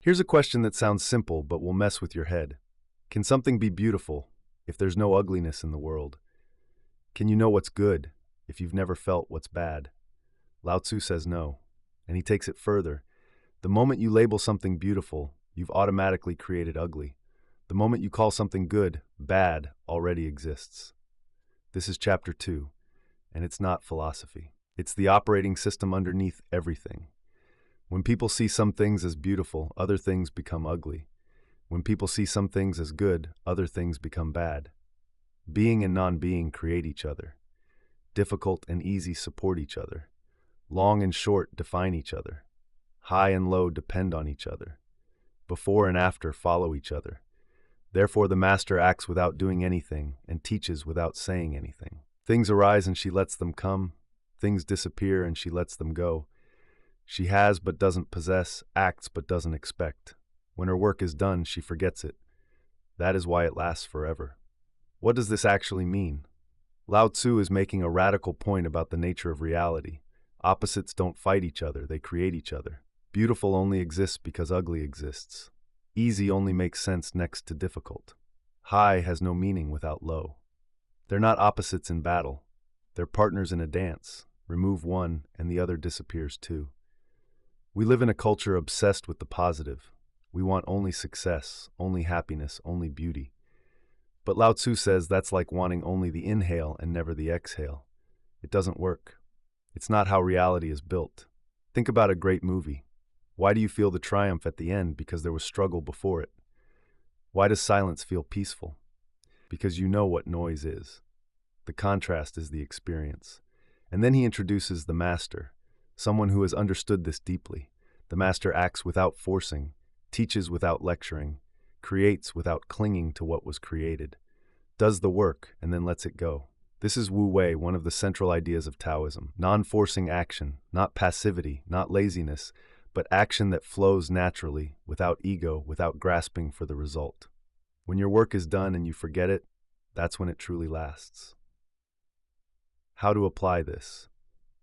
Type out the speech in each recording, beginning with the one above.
Here's a question that sounds simple but will mess with your head. Can something be beautiful if there's no ugliness in the world? Can you know what's good if you've never felt what's bad? Lao Tzu says no, and he takes it further. The moment you label something beautiful, you've automatically created ugly. The moment you call something good, bad already exists. This is chapter 2, and it's not philosophy. It's the operating system underneath everything. When people see some things as beautiful, other things become ugly. When people see some things as good, other things become bad. Being and non-being create each other. Difficult and easy support each other. Long and short define each other. High and low depend on each other. Before and after follow each other. Therefore the master acts without doing anything and teaches without saying anything. Things arise and she lets them come. Things disappear and she lets them go. She has but doesn't possess, acts but doesn't expect. When her work is done, she forgets it. That is why it lasts forever. What does this actually mean? Lao Tzu is making a radical point about the nature of reality. Opposites don't fight each other, they create each other. Beautiful only exists because ugly exists. Easy only makes sense next to difficult. High has no meaning without low. They're not opposites in battle. They're partners in a dance. Remove one, and the other disappears too. We live in a culture obsessed with the positive. We want only success, only happiness, only beauty. But Lao Tzu says that's like wanting only the inhale and never the exhale. It doesn't work. It's not how reality is built. Think about a great movie. Why do you feel the triumph at the end? Because there was struggle before it. Why does silence feel peaceful? Because you know what noise is. The contrast is the experience. And then he introduces the master, someone who has understood this deeply. The master acts without forcing, teaches without lecturing, creates without clinging to what was created, does the work and then lets it go. This is Wu Wei, one of the central ideas of Taoism. Non-forcing action, not passivity, not laziness, but action that flows naturally, without ego, without grasping for the result. When your work is done and you forget it, that's when it truly lasts. How to apply this?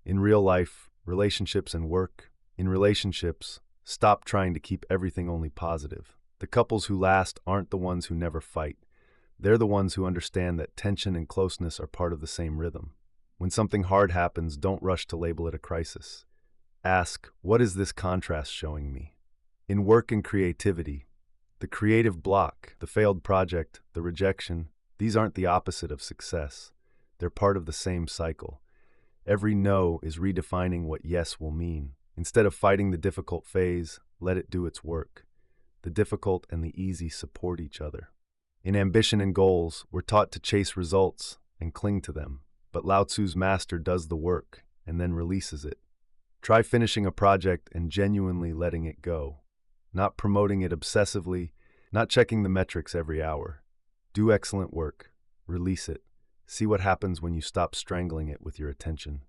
In real life, relationships and work. In relationships, stop trying to keep everything only positive. The couples who last aren't the ones who never fight. They're the ones who understand that tension and closeness are part of the same rhythm. When something hard happens, don't rush to label it a crisis. Ask, what is this contrast showing me? In work and creativity, the creative block, the failed project, the rejection, these aren't the opposite of success. They're part of the same cycle. Every no is redefining what yes will mean. Instead of fighting the difficult phase, let it do its work. The difficult and the easy support each other. In ambition and goals, we're taught to chase results and cling to them, but Lao Tzu's master does the work and then releases it. Try finishing a project and genuinely letting it go, not promoting it obsessively, not checking the metrics every hour. Do excellent work, release it, see what happens when you stop strangling it with your attention.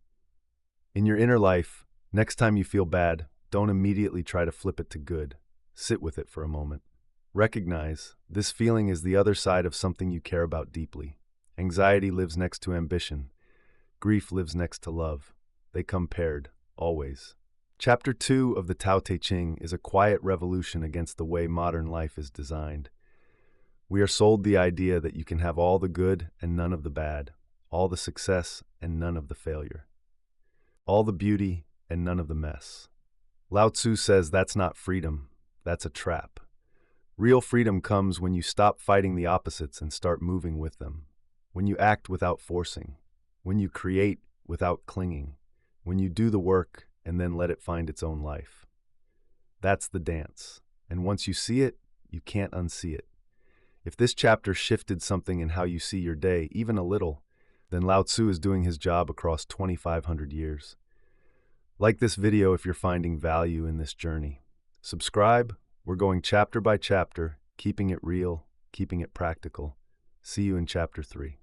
In your inner life, next time you feel bad, don't immediately try to flip it to good. Sit with it for a moment. Recognize this feeling is the other side of something you care about deeply. Anxiety lives next to ambition. Grief lives next to love. They come paired, always. Chapter 2 of the Tao Te Ching is a quiet revolution against the way modern life is designed. We are sold the idea that you can have all the good and none of the bad, all the success and none of the failure, all the beauty and none of the mess. Lao Tzu says that's not freedom, that's a trap. Real freedom comes when you stop fighting the opposites and start moving with them, when you act without forcing, when you create without clinging, when you do the work and then let it find its own life. That's the dance, and once you see it, you can't unsee it. If this chapter shifted something in how you see your day, even a little, then Lao Tzu is doing his job across 2,500 years. Like this video if you're finding value in this journey. Subscribe. We're going chapter by chapter, keeping it real, keeping it practical. See you in chapter 3.